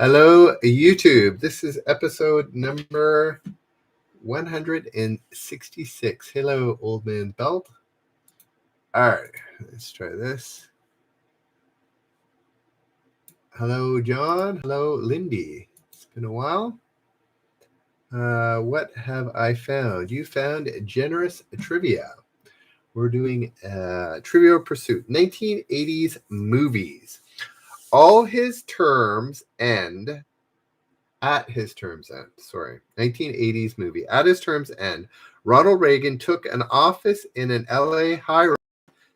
Hello, YouTube. This is episode number 166. Hello, Old Man Belt. All right, let's try this. Hello, John. Hello, Lindy. It's been a while. What have I found? You found generous trivia. We're doing Trivial Pursuit, 1980s movies. All his terms end. At his term's end, 1980s movie. At his term's end, Ronald Reagan took an office in an LA high-rise,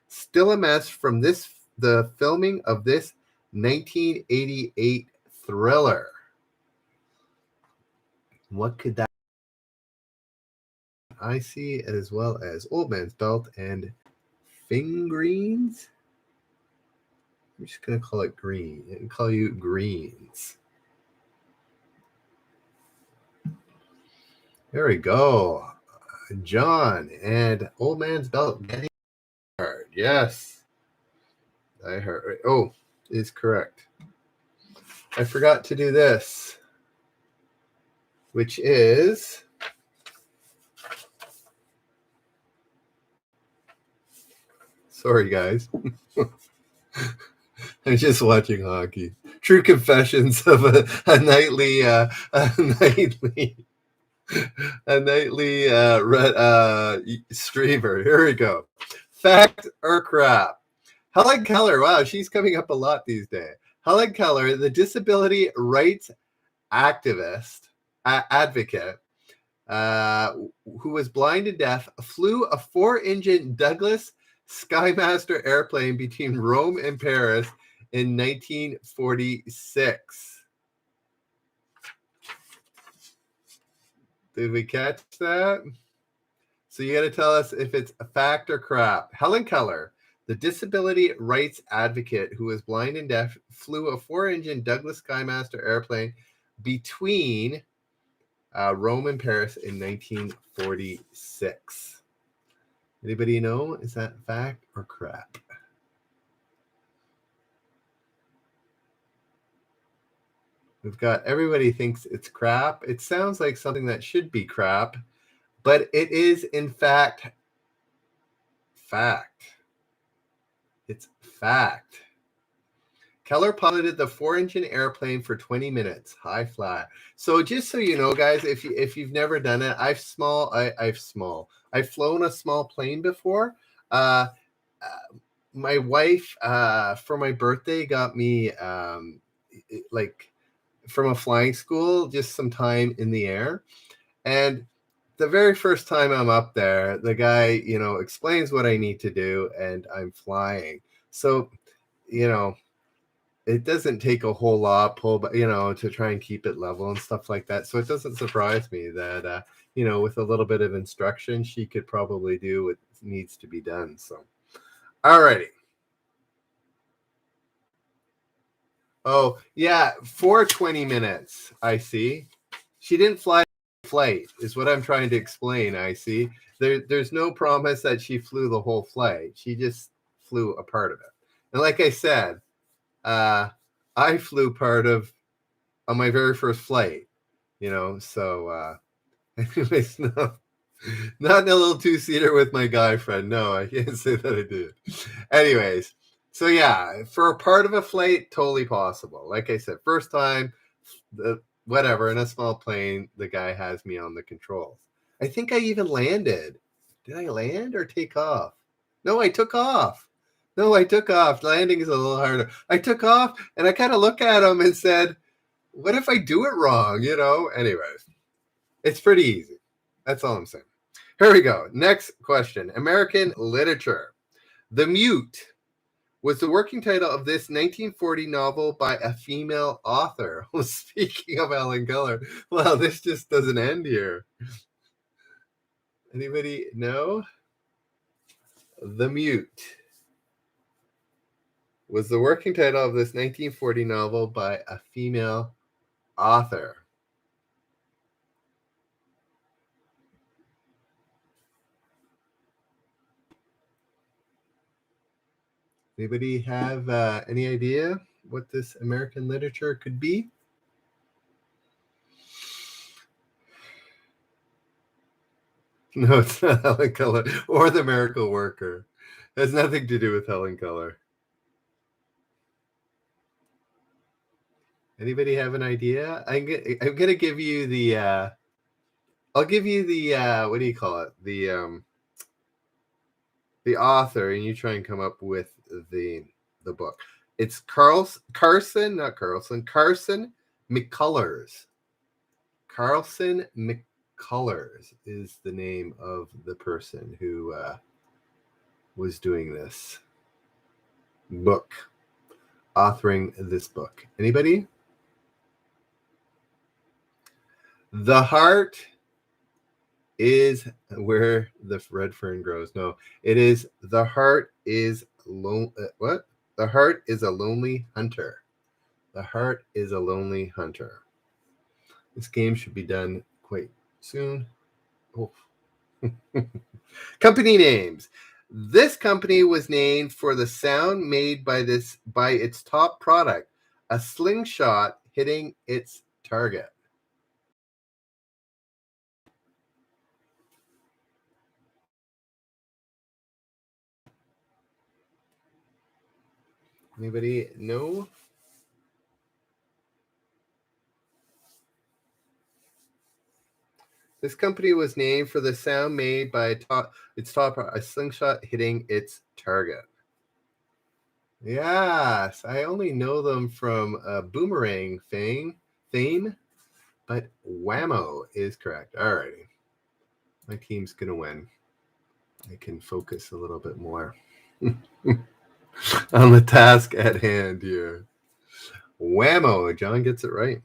still a mess from the filming of this 1988 thriller. What could that I see, as well as Old Man's Belt and Fingerings? I'm just going to call it green and call you Greens. There we go. John and Old Man's Belt getting hard. Yes. I heard. Oh, is correct. I forgot to do this, which is sorry, guys. I'm just watching hockey. True confessions of a nightly streamer. Here we go. Fact or crap? Helen Keller. Wow, she's coming up a lot these days. Helen Keller, the disability rights advocate, who was blind and deaf, flew a 4-engine Douglas Skymaster airplane between Rome and Paris in 1946. Did we catch that? So you got to tell us if it's a fact or crap. Helen Keller, the disability rights advocate who was blind and deaf, flew a 4-engine Douglas Skymaster airplane between Rome and Paris in 1946. Anybody know? Is that fact or crap? We've got everybody thinks it's crap. It sounds like something that should be crap, but it is in fact. It's fact. Keller piloted the 4-engine airplane for 20 minutes, high flat. So just so you know, guys, if you've never done it, I've flown a small plane before. My wife, for my birthday, got me from a flying school, just some time in the air. And the very first time I'm up there, the guy, explains what I need to do, and I'm flying. So, it doesn't take a whole lot to try and keep it level and stuff like that. So it doesn't surprise me that, with a little bit of instruction, she could probably do what needs to be done. So, all righty. Oh, yeah, for 20 minutes, I see. She didn't fly the flight, is what I'm trying to explain, I see. There's no promise that she flew the whole flight. She just flew a part of it. And like I said, I flew part of on my very first flight, so anyways, no, not in a little two-seater with my guy friend. No, I can't say that I did. Anyways, so yeah, for a part of a flight, totally possible. Like I said, first time, whatever, in a small plane, the guy has me on the controls. I think I even landed. Did I land or take off? No, I took off. Landing is a little harder. I took off, and I kind of look at him and said, what if I do it wrong? Anyways, it's pretty easy. That's all I'm saying. Here we go. Next question. American literature. The Mute was the working title of this 1940 novel by a female author. Well, speaking of Helen Keller, well, this just doesn't end here. Anybody know? The Mute was the working title of this 1940 novel by a female author. Anybody have any idea what this American literature could be? No, it's not Helen Keller or the Miracle Worker. It has nothing to do with Helen Keller. Anybody have an idea? I'm gonna give you the I'll give you the what do you call it? The author, and you try and come up with the book. It's Carson McCullers. Carlson McCullers is the name of the person who was doing this book, authoring this book. Anybody? The heart is where the red fern grows. No, it is the heart is what? The heart is a lonely hunter. The heart is a lonely hunter. This game should be done quite soon. Oh. Company names. This company was named for the sound made by its top product, a slingshot hitting its target. Anybody know? This company was named for the sound made by a slingshot hitting its target. Yes, I only know them from Boomerang fame, but Whammo is correct. All righty. My team's going to win. I can focus a little bit more on the task at hand here. Whammo. John gets it right.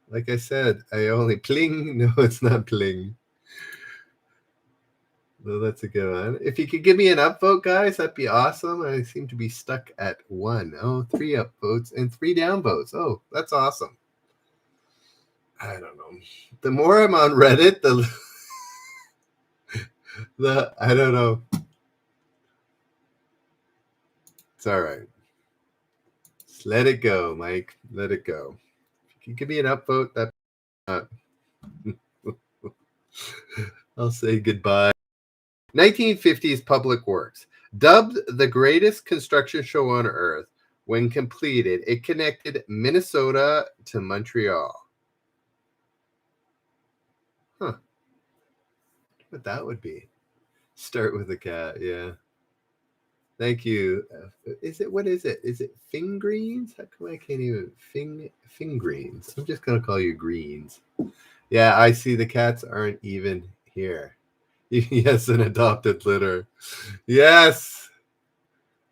Like I said, I only pling. No, it's not pling. No, that's a good one. If you could give me an upvote, guys, that'd be awesome. I seem to be stuck at 1. Oh, 3 upvotes and 3 downvotes. Oh, that's awesome. I don't know. The more I'm on Reddit, the I don't know. It's all right. Just let it go, Mike. Let it go. If you give me an upvote, that I'll say goodbye. 1950s public works. Dubbed the greatest construction show on earth, when completed, it connected Minnesota to Montreal. Huh. What that would be. Start with a cat, yeah. Thank you. What is it? Is it Fing Greens? How come I can't even Fing Greens? I'm just gonna call you Greens. Yeah, I see the cats aren't even here. Yes, an adopted litter. Yes,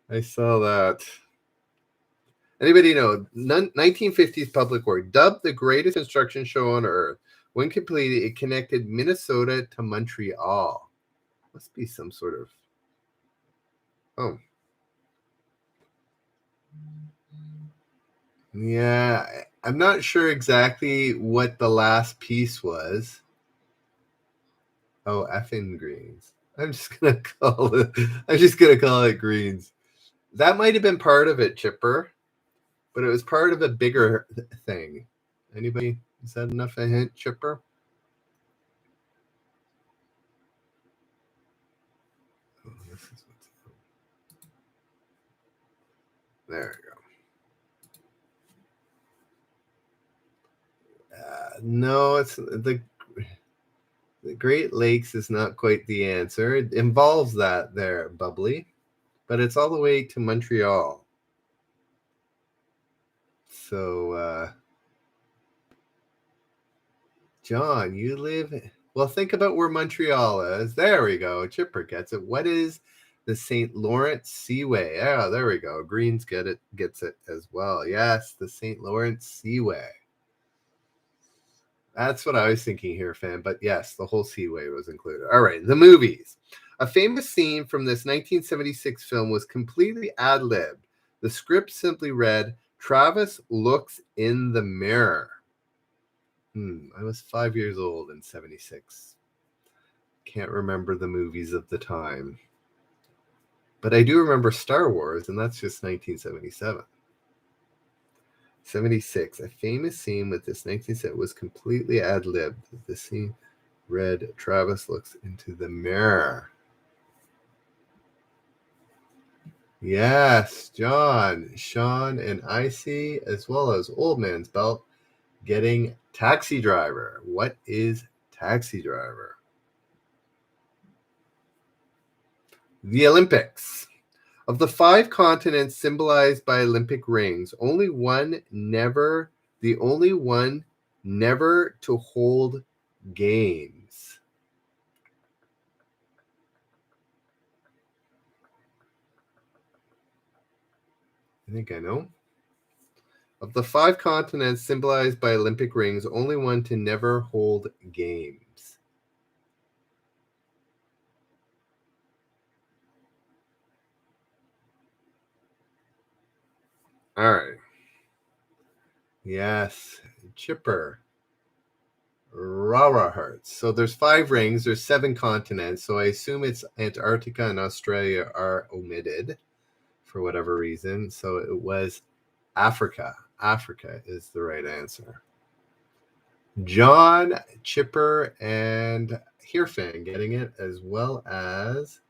I saw that. Anybody know? 1950s public work, dubbed the greatest construction show on earth. When completed, it connected Minnesota to Montreal. Must be some sort of. Oh. Yeah, I'm not sure exactly what the last piece was. Oh, effing greens. I'm just gonna call it greens. That might have been part of it, Chipper, but it was part of a bigger thing. Anybody? Is that enough a hint, Chipper? Oh, there we go. No, it's the Great Lakes is not quite the answer. It involves that there, Bubbly, but it's all the way to Montreal. So, John, you live. Well, think about where Montreal is. There we go. Chipper gets it. What is the St. Lawrence Seaway? Oh, there we go. Greens gets it as well. Yes, the St. Lawrence Seaway. That's what I was thinking here, fan. But yes, the whole Seaway was included. All right, the movies. A famous scene from this 1976 film was completely ad-libbed. The script simply read, Travis looks in the mirror. I was 5 years old in 76. Can't remember the movies of the time. But I do remember Star Wars, and that's just 1977. 76. A famous scene with this 1970 was completely ad-libbed. The scene Red Travis looks into the mirror. Yes, John, Sean, and Icy, as well as Old Man's Belt, getting Taxi Driver. What is Taxi Driver? The Olympics. Of the 5 continents symbolized by Olympic rings, the only one never to hold games. I think I know. Of the 5 continents symbolized by Olympic rings, only one to never hold games. All right. Yes, Chipper. Rara Hearts. So there's 5 rings, there's 7 continents, so I assume it's Antarctica and Australia are omitted for whatever reason. So it was Africa. Africa is the right answer. John, Chipper, and Hearfan getting it, as well as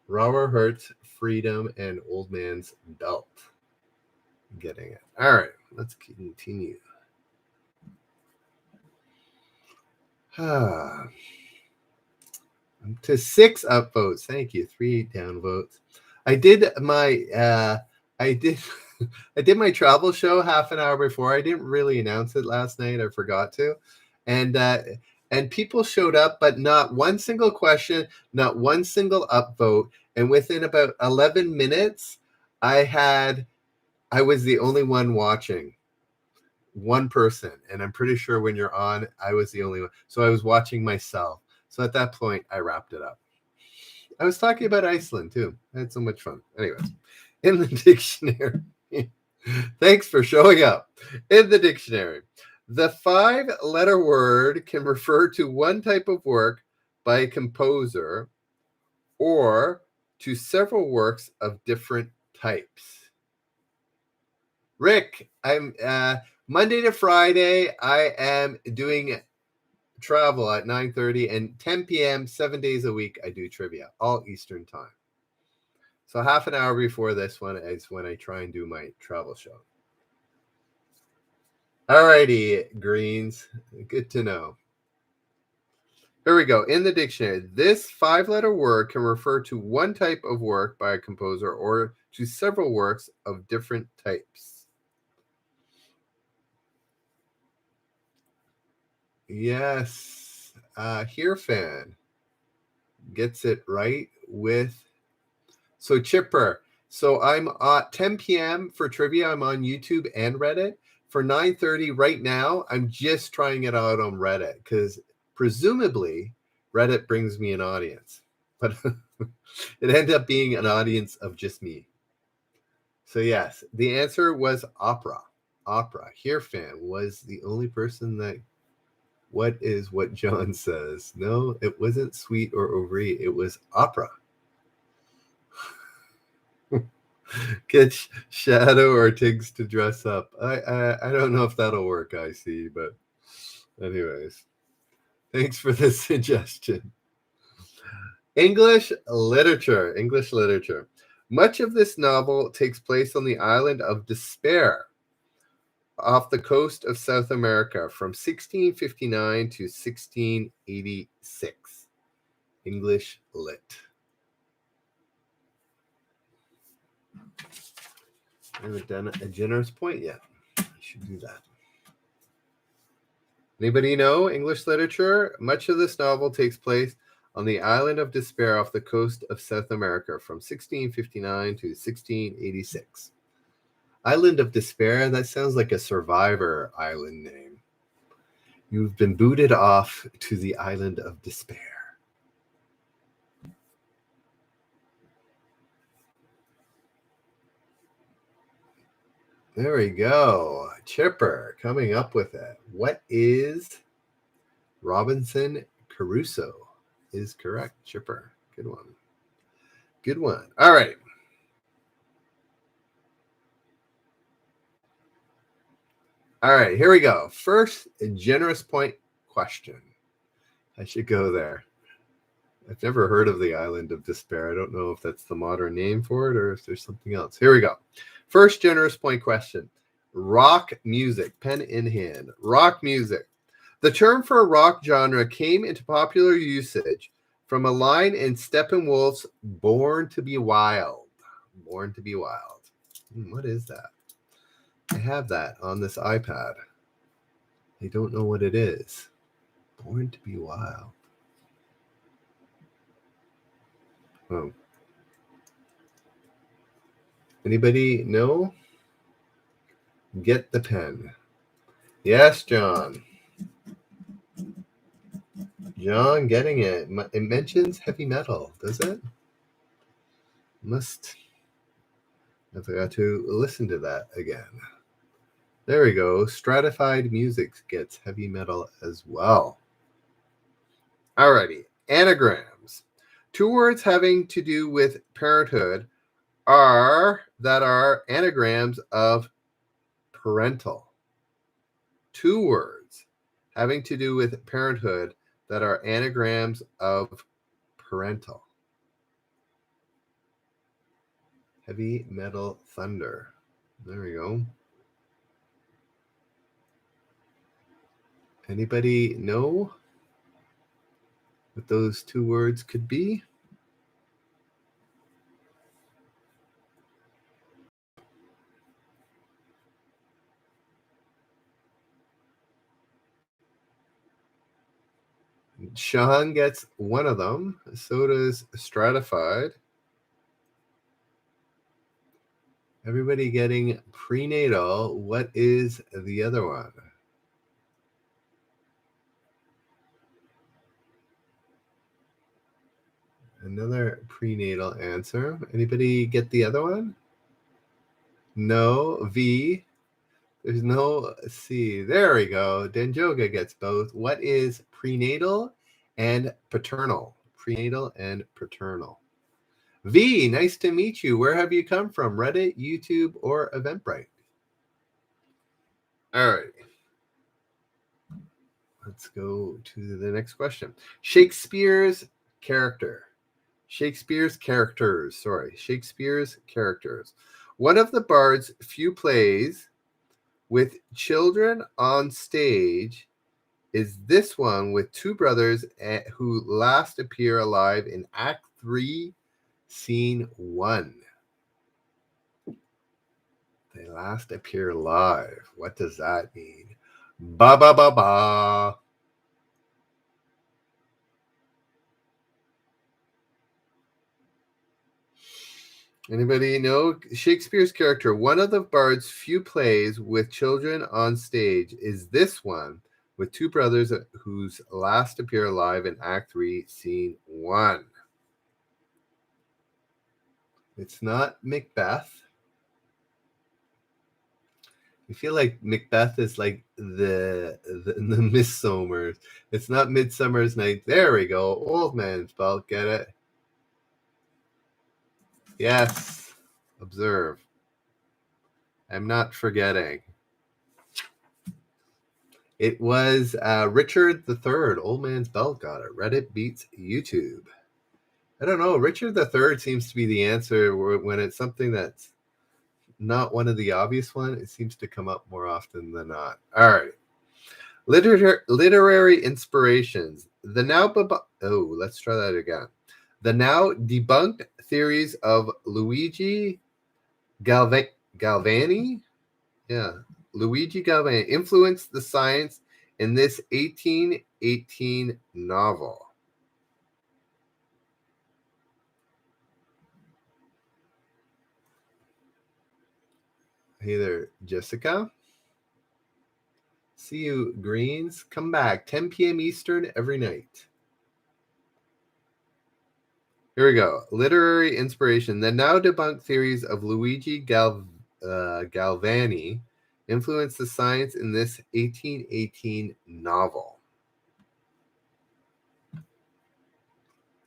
Rara Hearts, Freedom, and Old Man's Belt getting it. All right, let's continue. To 6 upvotes. Thank you. 3 downvotes. I did my I did my travel show half an hour before. I didn't really announce it last night. I forgot to. And people showed up, but not one single question, not one single upvote. And within about 11 minutes, I was the only one watching. One person, and I'm pretty sure when you're on, I was the only one. So I was watching myself. So at that point, I wrapped it up. I was talking about Iceland too. I had so much fun. Anyways, in the dictionary, thanks for showing up. In the dictionary, the 5-letter word can refer to one type of work by a composer or to several works of different types. Rick, I'm Monday to Friday, I am doing travel at 9:30 and 10 p.m. 7 days a week. I do trivia, all Eastern time. So half an hour before this one is when I try and do my travel show. All righty, Greens. Good to know. Here we go. In the dictionary, this 5-letter word can refer to one type of work by a composer or to several works of different types. Yes. Hearfan gets it right with. So Chipper. So I'm at 10 p.m. for trivia. I'm on YouTube and Reddit. For 9:30 right now, I'm just trying it out on Reddit because presumably Reddit brings me an audience. But it ended up being an audience of just me. So yes, the answer was opera. Opera. Hearfan was the only person that. What is what John says? No, it wasn't sweet or ovary. It was opera. Get Shadow or Tiggs to dress up. I don't know if that'll work, I see, but anyways. Thanks for the suggestion. English literature. Much of this novel takes place on the island of Despair off the coast of South America from 1659 to 1686. English lit. I haven't done a generous point yet. I should do that. Anybody know English literature? Much of this novel takes place on the island of Despair off the coast of South America from 1659 to 1686. Island of Despair, that sounds like a Survivor island name. You've been booted off to the island of despair. There we go. Chipper coming up with it. What is Robinson Crusoe? Is correct. Chipper. Good one. Good one. All right. All right, here we go. First, a generous point question. I should go there. I've never heard of the Island of Despair. I don't know if that's the modern name for it or if there's something else. Here we go. First generous point question. Rock music, pen in hand. Rock music. The term for a rock genre came into popular usage from a line in Steppenwolf's Born to be Wild. Born to be Wild. What is that? I have that on this iPad. I don't know what it is. Born to be Wild. Oh. Anybody know? Get the pen. Yes, John. John getting it. It mentions heavy metal, does it? Must. I forgot to listen to that again. There we go. Stratified music gets heavy metal as well. Alrighty. Anagrams. Two words having to do with parenthood are anagrams of parental. Two words having to do with parenthood that are anagrams of parental. Heavy metal thunder. There we go. Anybody know what those two words could be? Sean gets one of them. So does Stratified. Everybody getting prenatal. What is the other one? Another prenatal answer. Anybody get the other one? No. V. There's no C. There we go. Denjoga gets both. What is prenatal and paternal? Prenatal and paternal. V, nice to meet you. Where have you come from? Reddit, YouTube, or Eventbrite? All right. Let's go to the next question. Shakespeare's characters. Shakespeare's characters. One of the Bard's few plays with children on stage is this one with two brothers who last appear alive in Act 3, Scene 1. They last appear live. What does that mean? Ba ba ba ba. Anybody know? Shakespeare's character, one of the Bard's few plays with children on stage, is this one with two brothers whose last appear alive in Act 3, Scene 1. It's not Macbeth. I feel like Macbeth is like the Midsommar. It's not Midsummer's Night. There we go. Old man's belt. Get it? Yes. Observe. I'm not forgetting. It was Richard III. Old man's belt got it. Reddit beats YouTube. I don't know. Richard III seems to be the answer when it's something that's not one of the obvious ones. It seems to come up more often than not. All right. Literary inspirations. Let's try that again. The now debunked theories of Luigi Galvani. Yeah. Luigi Galvani influenced the science in this 1818 novel. Hey there, Jessica. See you, Greens. Come back, 10 p.m. Eastern every night. Here we go. Literary inspiration. The now debunked theories of Luigi Galvani influenced the science in this 1818 novel.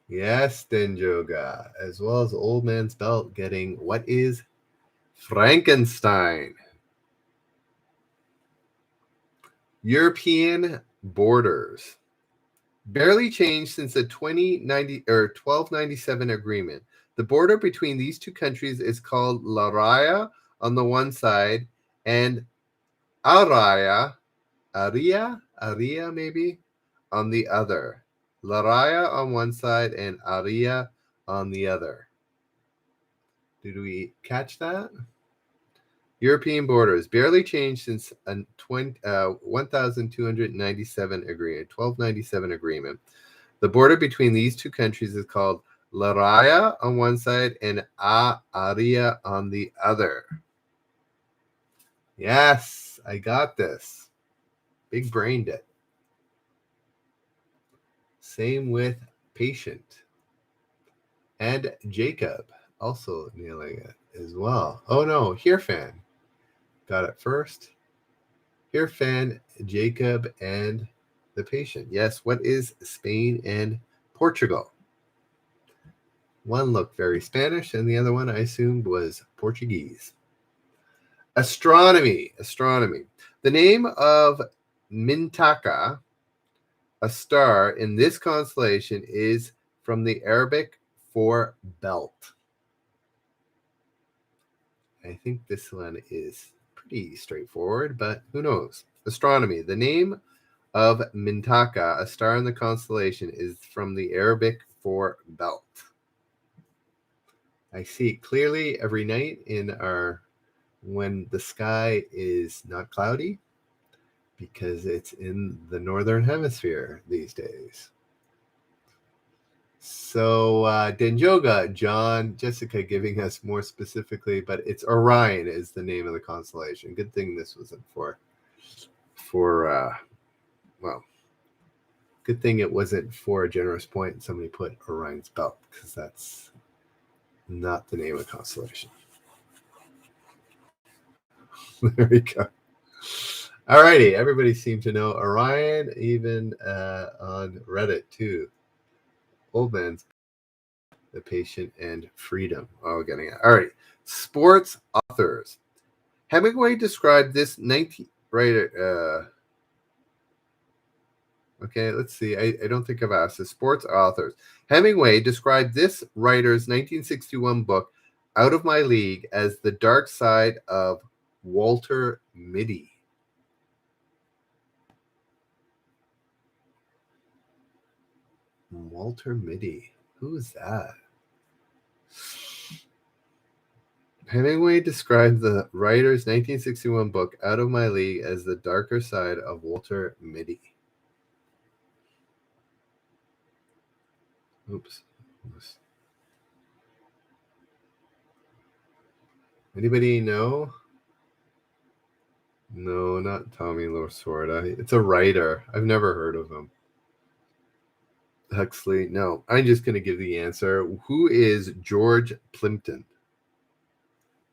Yes, Denjoga, as well as Old Man's Belt getting what is Frankenstein. European borders. Barely changed since the 1297 agreement. The border between these two countries is called La Raya on the one side and Aria maybe, on the other. La Raya on one side and Aria on the other. Did we catch that? European borders barely changed since a 1297 agreement, 1297 agreement. The border between these two countries is called La Raya on one side and Aria on the other. Yes, I got this. Big brained it. Same with patient. And Jacob also nailing it as well. Oh no, here fan. Got it first. Here fan, Jacob, and the patient. Yes, what is Spain and Portugal? One looked very Spanish, and the other one I assumed was Portuguese. Astronomy. The name of Mintaka, a star in this constellation, is from the Arabic for belt. I think this one is pretty straightforward, but who knows? Astronomy. The name of Mintaka, a star in the constellation, is from the Arabic for belt. I see it clearly every night when the sky is not cloudy, because it's in the northern hemisphere these days. So Denjoga, John, Jessica giving us more specifically, but it's Orion is the name of the constellation. Good thing this wasn't good thing it wasn't for a generous point and somebody put Orion's belt, because that's not the name of the constellation. There we go. All righty, everybody seemed to know Orion, even on Reddit too. Old man's the patient and freedom. Oh, getting it. All right. Sports authors. Hemingway described this 19 writer. Okay, let's see. I don't think I've asked this. Sports authors. Hemingway described this writer's 1961 book, Out of My League, as the dark side of Walter Mitty. Walter Mitty. Who is that? Hemingway described the writer's 1961 book, Out of My League, as the darker side of Walter Mitty. Oops. Anybody know? No, not Tommy Lasorda. It's a writer. I've never heard of him. Huxley. No, I'm just going to give the answer. Who is George Plimpton?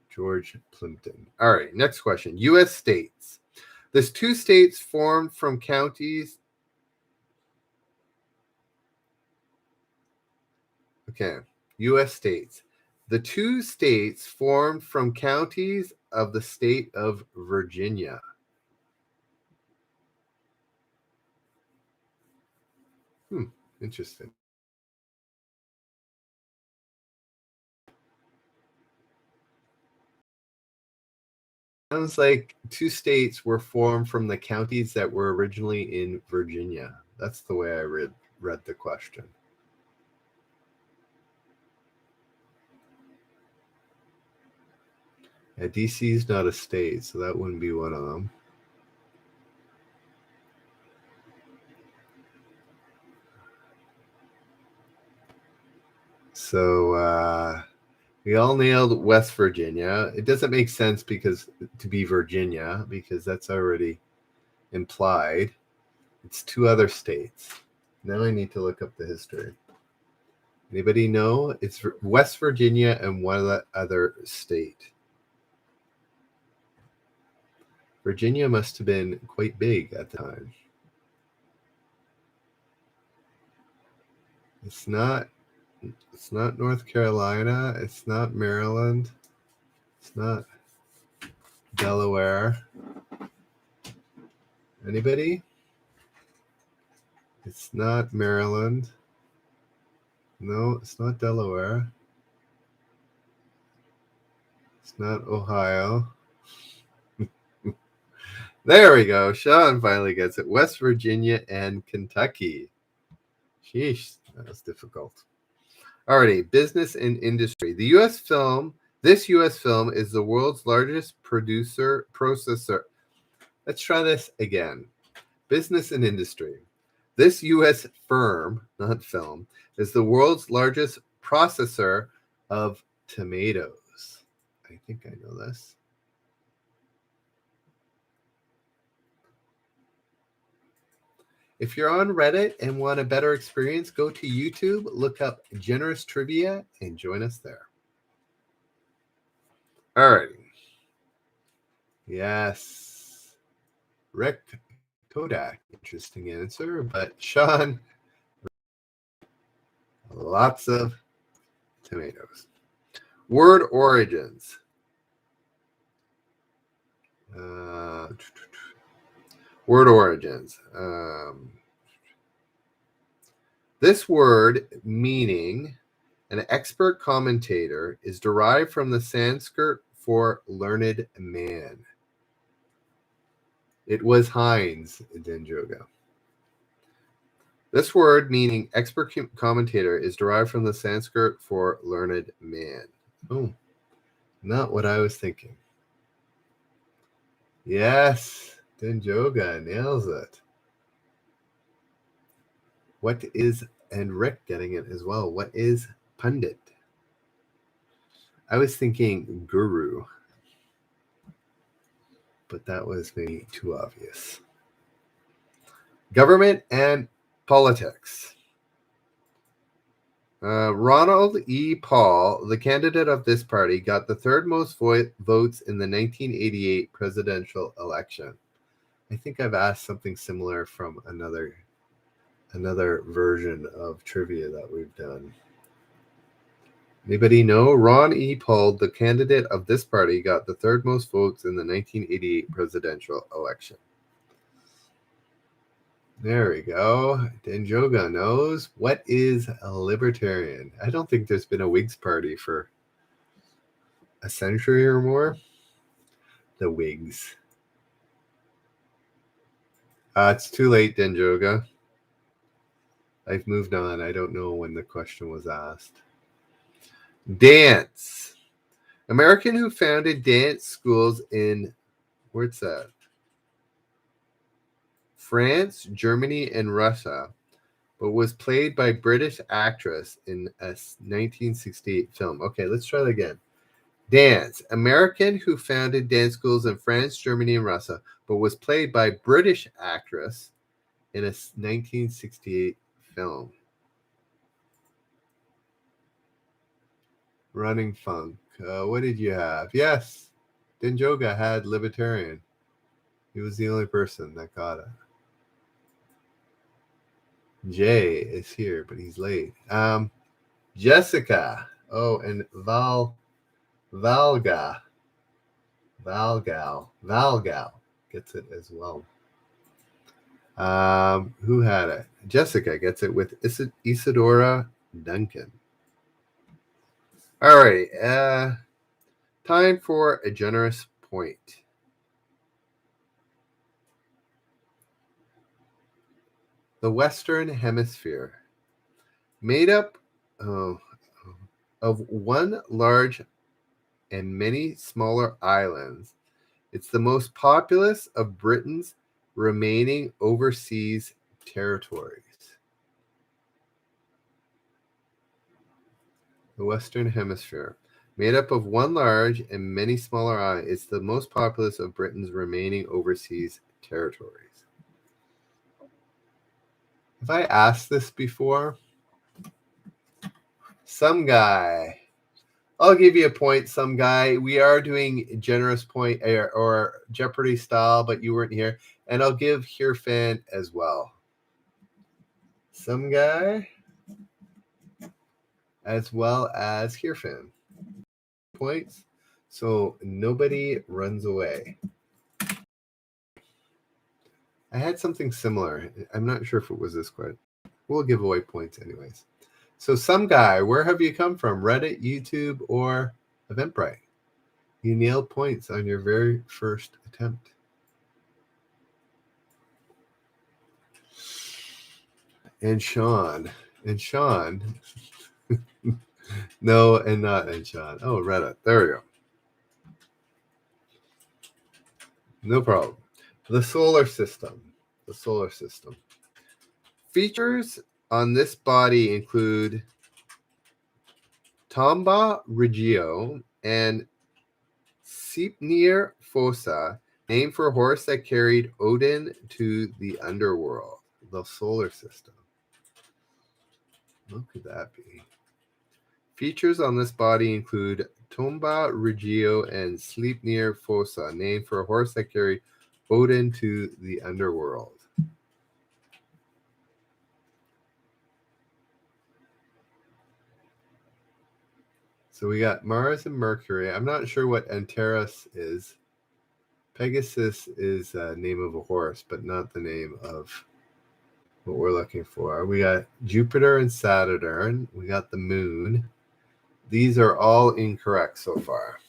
George Plimpton. All right, next question. U.S. states. There's two states formed from counties. Okay, U.S. states. The two states formed from counties of the state of Virginia. Interesting. Sounds like two states were formed from the counties that were originally in Virginia. That's the way I read the question. Yeah, DC is not a state, so that wouldn't be one of them. So we all nailed West Virginia. It doesn't make sense to be Virginia, because that's already implied. It's two other states. Now I need to look up the history. Anybody know? It's West Virginia and one other state. Virginia must have been quite big at the time. It's not North Carolina. It's not Maryland. It's not Delaware. Anybody? It's not Maryland. No, it's not Delaware. It's not Ohio. There we go. Sean finally gets it. West Virginia and Kentucky. Sheesh, that was difficult. Alrighty, business and industry. This U.S. film is the world's largest processor. Let's try this again. Business and industry. This U.S. firm, not film, is the world's largest processor of tomatoes. I think I know this. If you're on Reddit and want a better experience, go to YouTube, look up Generous Trivia, and join us there. All right. Yes. Rick Kodak. Interesting answer. But Sean, lots of tomatoes. Word origins. Word origins. This word, meaning an expert commentator, is derived from the Sanskrit for learned man. It was Heinz Denjoga. This word, meaning expert commentator, is derived from the Sanskrit for learned man. Oh, not what I was thinking. Yes, Denjoga nails it. What is, and Rick getting it as well, what is pundit? I was thinking guru, but that was maybe too obvious. Government and politics. Ronald E. Paul, the candidate of this party, got the third most votes in the 1988 presidential election. I think I've asked something similar from another version of trivia that we've done. Anybody know? Ron E. Paul, the candidate of this party, got the third most votes in the 1988 presidential election. There we go. Denjoga knows. What is a libertarian? I don't think there's been a Whigs party for a century or more. The Whigs. It's too late, Denjoga. I've moved on. I don't know when the question was asked. Dance. American who founded dance schools in, where's that? France, Germany, and Russia, but was played by British actress in a 1968 film. Okay, let's try that again. Dance. American who founded dance schools in France, Germany, and Russia, but was played by British actress in a 1968 film. Running Funk. What did you have? Yes, Denjoga had libertarian. He was the only person that got it. Jay is here, but he's late. Jessica. Oh, and Valgal gets it as well. Who had it? Jessica gets it with Isadora Duncan. All right. Time for a generous point. The Western Hemisphere, made up of one large and many smaller islands. It's the most populous of Britain's remaining overseas territories. The Western Hemisphere, made up of one large and many smaller islands. It's the most populous of Britain's remaining overseas territories. Have I asked this before? Some guy. I'll give you a point, some guy. We are doing generous point or Jeopardy style, but you weren't here. And I'll give Hirfan as well. Some guy as well as Hirfan. Points. So nobody runs away. I had something similar. I'm not sure if it was this question. We'll give away points anyways. So some guy, where have you come from? Reddit, YouTube, or Eventbrite? You nailed points on your very first attempt. And Sean. No, and not and Sean. Oh, Reddit. There we go. No problem. The solar system. The solar system. Features on this body include Tomba Regio and Sleipnir Fossa, named for a horse that carried Odin to the underworld. The solar system. What could that be? Features on this body include Tomba Regio and Sleipnir Fossa, named for a horse that carried Odin to the underworld. So we got Mars and Mercury. I'm not sure what Antares is. Pegasus is a name of a horse, but not the name of what we're looking for. We got Jupiter and Saturn. We got the moon. These are all incorrect so far.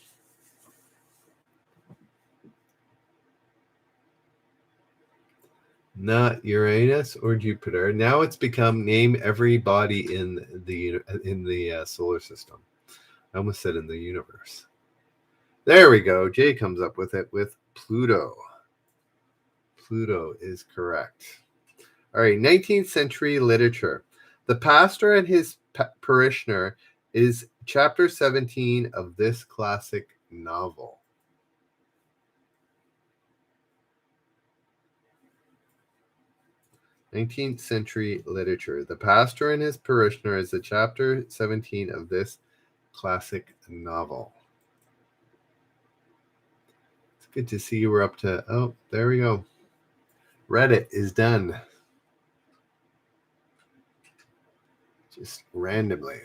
Not Uranus or Jupiter. Now it's become name every body in the solar system. I almost said in the universe. There we go. Jay comes up with it with Pluto. Pluto is correct. All right, 19th century literature. The pastor and his parishioner is chapter 17 of this classic novel. '19th century literature. The pastor and his parishioner is the chapter 17 of this classic novel. It's good to see we're up to, oh, there we go. Reddit is done. Just randomly.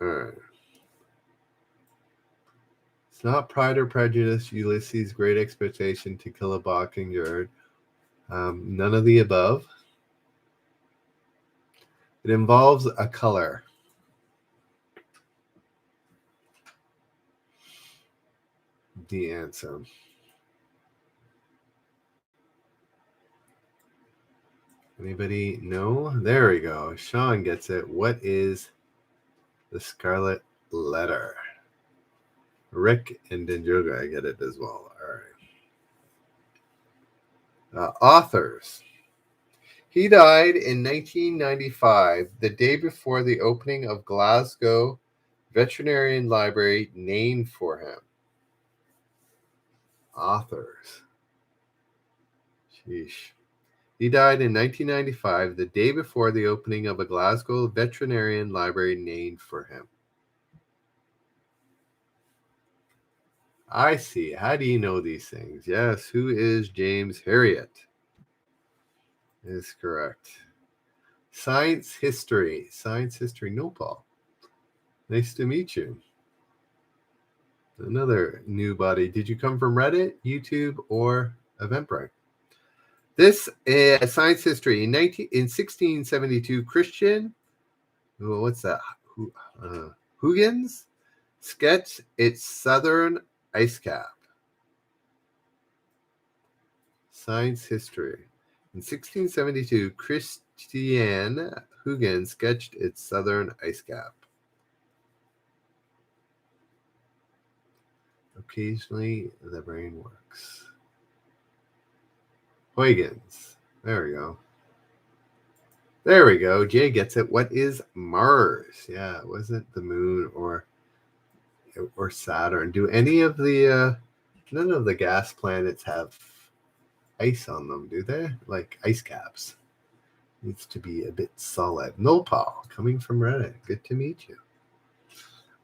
All right. It's not Pride or Prejudice, Ulysses' Great Expectation, To Kill a Mockingbird. None of the above. It involves a color. The answer. Anybody know? There we go. Sean gets it. What is the Scarlet Letter? Rick and Dinjoga get it as well. All right. Authors. He died in 1995, the day before the opening of Glasgow Veterinarian Library named for him. Authors. Sheesh. He died in 1995, the day before the opening of a Glasgow Veterinarian Library named for him. I see. How do you know these things? Yes. Who is James Herriot? Is correct. Science history. Science history. No, Paul. Nice to meet you. Another new body. Did you come from Reddit, YouTube, or Eventbrite? This is science history. In 1672, Christian, what's that? Huygens sketched its southern ice cap. Science history. In 1672, Christian Huygens sketched its southern ice cap. Occasionally, the brain works. Huygens. There we go. There we go. Jay gets it. What is Mars? Yeah, it wasn't the moon or Saturn. Do any of the none of the gas planets have ice on them, do they? Like ice caps. Needs to be a bit solid. Nopal, coming from Reddit. Good to meet you.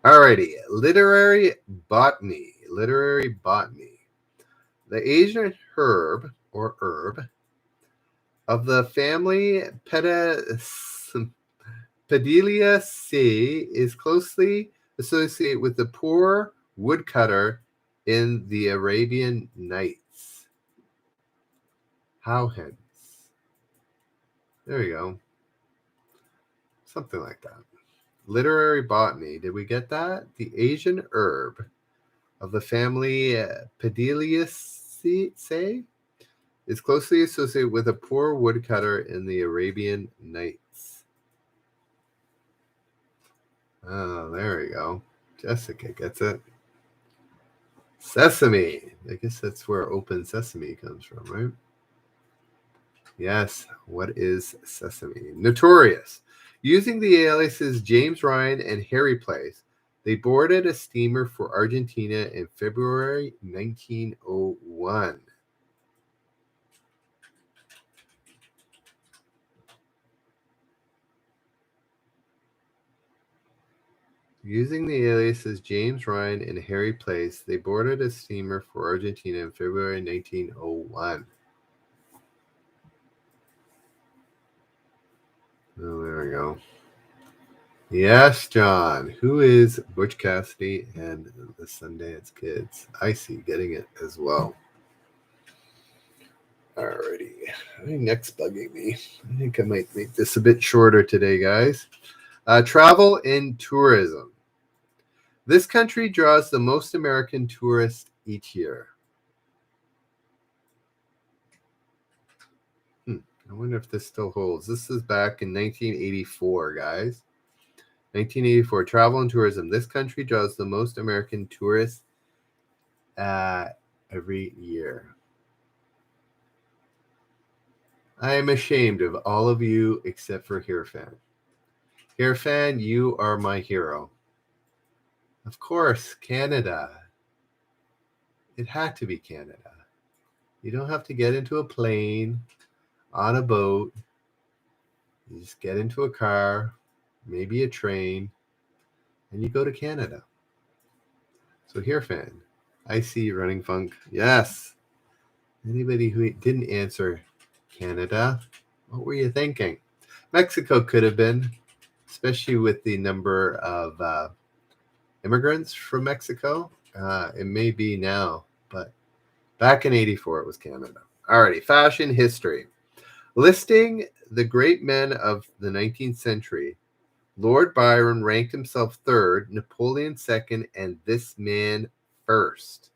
Alrighty. Literary botany. Literary botany. The Asian herb or herb of the family Pediliaceae is closely associated with the poor woodcutter in the Arabian Nights? How hence? There you go. Something like that. Literary botany. Did we get that? The Asian herb of the family Pediliaceae is closely associated with a poor woodcutter in the Arabian Nights. Oh, there we go. Jessica gets it. Sesame. I guess that's where open sesame comes from, right? Yes. What is sesame? Notorious. Using the aliases James Ryan and Harry Place, they boarded a steamer for Argentina in February 1901. Using the aliases James Ryan and Harry Place, they boarded a steamer for Argentina in February 1901. Oh, there we go. Yes, John. Who is Butch Cassidy and the Sundance Kids? I see, getting it as well. Alrighty. Next bugging me. I think I might make this a bit shorter today, guys. Travel and tourism. This country draws the most American tourists each year. I wonder if this still holds. This is back in 1984, guys. 1984, travel and tourism. This country draws the most American tourists every year. I am ashamed of all of you except for Hirfan. Hirfan, you are my hero. Of course, Canada. It had to be Canada. You don't have to get into a plane, on a boat. You just get into a car, maybe a train, and you go to Canada. So Hirfan, I see you running funk. Yes. Anybody who didn't answer Canada, what were you thinking? Mexico could have been, especially with the number of immigrants from Mexico. It may be now, but back in 84, it was Canada. Alrighty, fashion history. Listing the great men of the 19th century, Lord Byron ranked himself third, Napoleon second, and this man first.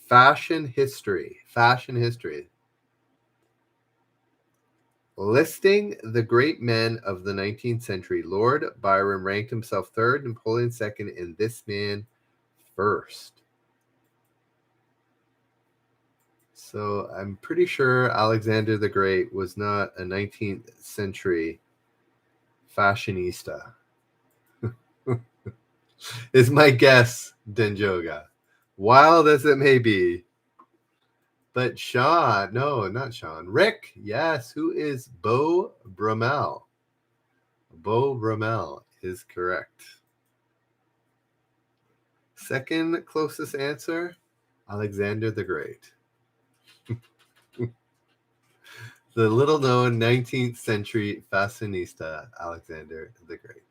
Fashion history. Fashion history. Listing the great men of the 19th century, Lord Byron ranked himself third, Napoleon second, and this man first. So I'm pretty sure Alexander the Great was not a 19th century fashionista. Is my guess, Denjoga. Wild as it may be. But Sean, no, not Sean. Rick, yes. Who is Beau Brummel? Beau Brummel is correct. Second closest answer, Alexander the Great. The little-known 19th century fashionista, Alexander the Great.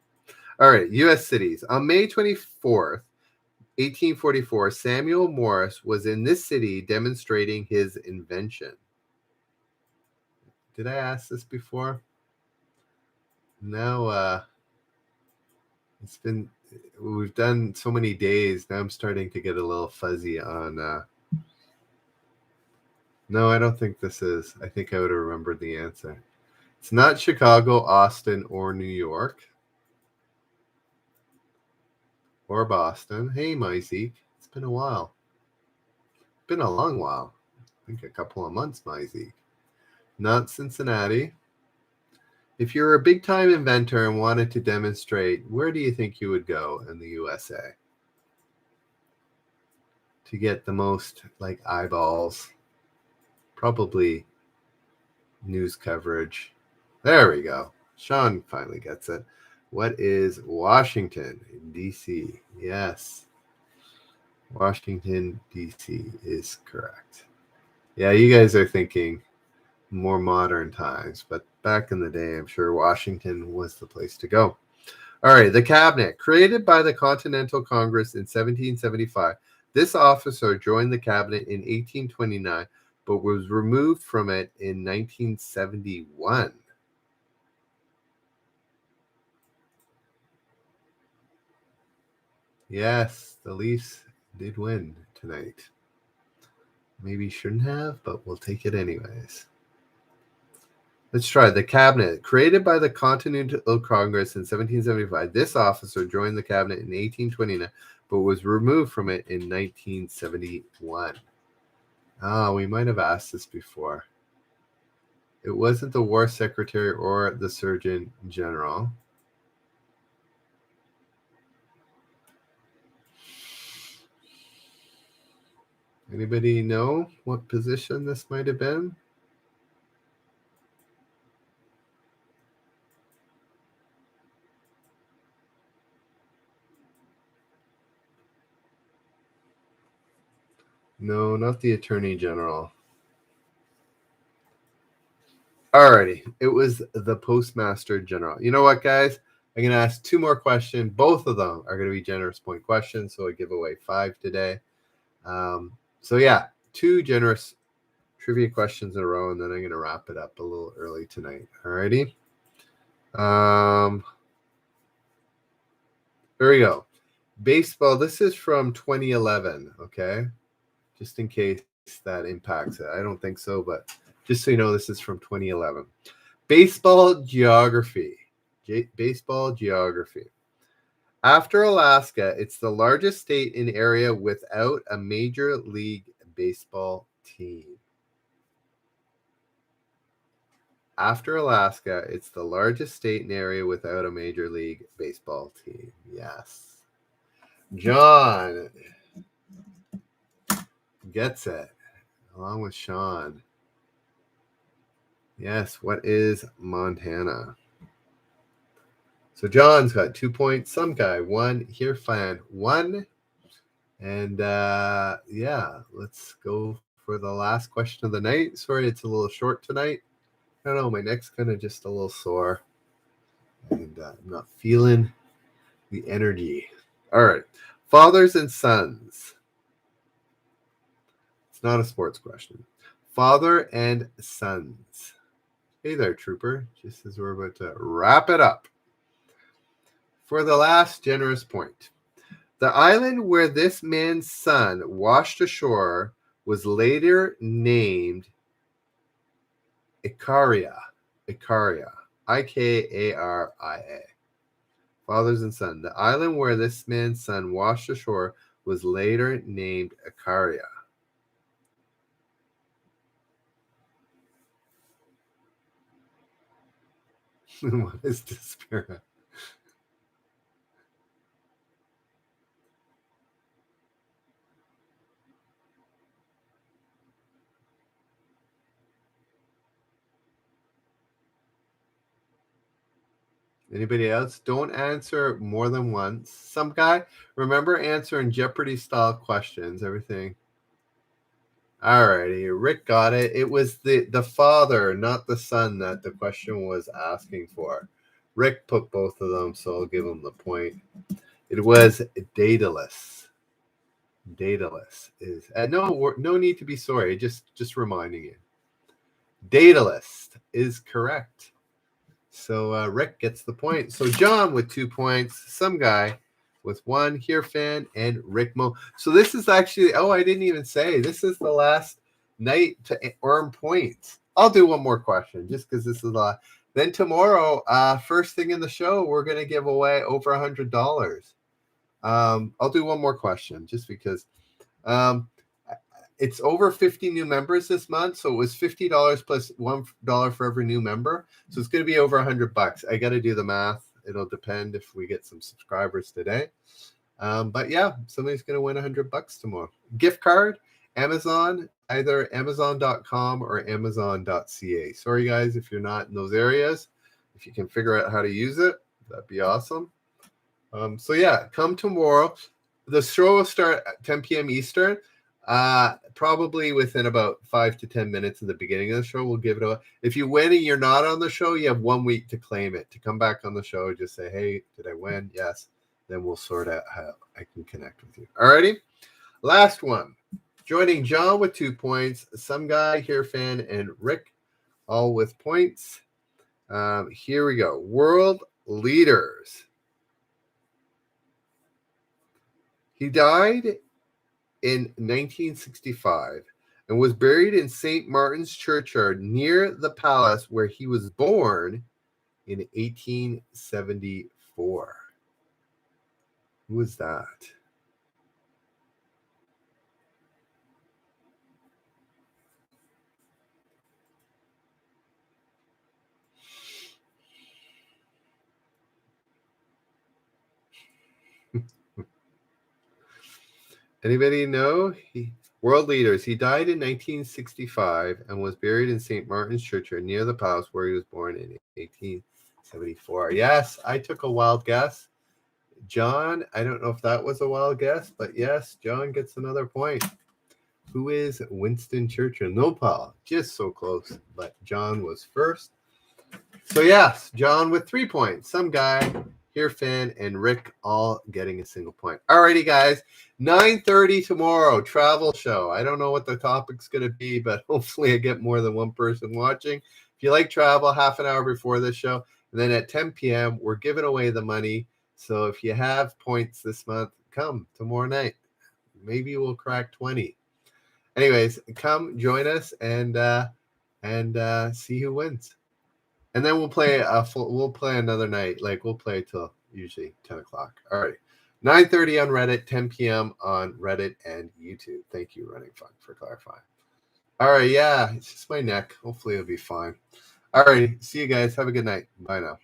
All right, U.S. cities. On May 24th, 1844, Samuel Morse was in this city demonstrating his invention. Did I ask this before? Now, we've done so many days. Now I'm starting to get a little fuzzy on. No, I don't think this is. I think I would have remembered the answer. It's not Chicago, Austin, or New York. Or Boston. Hey, Myzeke. It's been a while. Been a long while. I think a couple of months, Myzeke. Not Cincinnati. If you're a big-time inventor and wanted to demonstrate, where do you think you would go in the USA to get the most eyeballs? Probably news coverage. There we go. Sean finally gets it. What is Washington, D.C.? Yes. Washington, D.C. is correct. Yeah, you guys are thinking more modern times, but back in the day, I'm sure Washington was the place to go. All right, the cabinet. Created by the Continental Congress in 1775, this officer joined the cabinet in 1829, but was removed from it in 1971. Yes, the Leafs did win tonight. Maybe shouldn't have, but we'll take it anyways. Let's try. The cabinet. Created by the Continental Congress in 1775, this officer joined the cabinet in 1829, but was removed from it in 1971. Oh, we might have asked this before. It wasn't the War Secretary or the Surgeon General. Anybody know what position this might have been? No, not the Attorney General. Alrighty, it was the Postmaster General. You know what, guys? I'm going to ask two more questions. Both of them are going to be generous point questions, so I give away 5 today. So yeah, 2 generous trivia questions in a row, and then I'm going to wrap it up a little early tonight. Alrighty. There we go. Baseball. This is from 2011. Okay, just in case that impacts it. I don't think so, but just so you know, this is from 2011. Baseball geography. Baseball geography. After Alaska, it's the largest state in area without a Major League Baseball team. After Alaska, it's the largest state in area without a Major League Baseball team. Yes. John gets it, along with Sean. Yes, what is Montana? So John's got 2 points. Some guy 1. Here, fan 1. And yeah, let's go for the last question of the night. Sorry, it's a little short tonight. I don't know, my neck's kind of just a little sore. And I'm not feeling the energy. All right. Fathers and sons. It's not a sports question. Father and sons. Hey there, Trooper. Just as we're about to wrap it up. For the last generous point. The island where this man's son washed ashore was later named Ikaria. Ikaria. Ikaria. Fathers and son. The island where this man's son washed ashore was later named Ikaria. What is Despera? Anybody else? Don't answer more than once. Some guy, remember answering Jeopardy style questions, everything. Alrighty, Rick got it. It was the father, not the son, that the question was asking for. Rick put both of them, so I'll give him the point. It was Daedalus. Daedalus is no need to be sorry. Just reminding you. Daedalus is correct. So Rick gets the point. So John with 2 points. Some guy with 1. Here, fan, and Rick Mo. So this is actually, I didn't even say, this is the last night to earn points. I'll do one more question just because this is a lot. Then tomorrow, first thing in the show, we're going to give away over $100. I'll do one more question just because it's over 50 new members this month. So it was $50 plus $1 for every new member. So it's going to be over $100. I got to do the math. It'll depend if we get some subscribers today. But yeah, somebody's going to win $100 tomorrow. Gift card, Amazon, either Amazon.com or Amazon.ca. Sorry, guys, if you're not in those areas. If you can figure out how to use it, that'd be awesome. So yeah, come tomorrow. The show will start at 10 p.m. Eastern. Probably within about 5 to 10 minutes of the beginning of the show, we'll give it away. If you win and you're not on the show, you have 1 week to claim it. To come back on the show, just say, hey, did I win? Yes. Then we'll sort out how I can connect with you. Alrighty. Last one. Joining John with 2 points, Some Guy Here Fan, and Rick, all with points. Here we go. World leaders. He died in 1965 and was buried in St. Martin's Churchyard near the palace where he was born in 1874. Who was that? Anybody know? World leaders. He died in 1965 and was buried in St. Martin's Churchyard near the palace where he was born in 1874. Yes, I took a wild guess. John, I don't know if that was a wild guess, but yes, John gets another point. Who is Winston Churchill? No, Paul, just so close, but John was first. So yes, John with 3 points. Some Guy Here Fan, and Rick all getting a single point. Alrighty, guys. 9:30 tomorrow, travel show. I don't know what the topic's going to be, but hopefully I get more than one person watching. If you like travel, half an hour before this show. And then at 10 p.m., we're giving away the money. So if you have points this month, come tomorrow night. Maybe we'll crack 20. Anyways, come join us and see who wins. And then we'll play another night. Like we'll play till usually 10 o'clock. All right. 9:30 on Reddit, 10 p.m. on Reddit and YouTube. Thank you, Running Fun, for clarifying. All right. Yeah, it's just my neck. Hopefully it'll be fine. All right. See you guys. Have a good night. Bye now.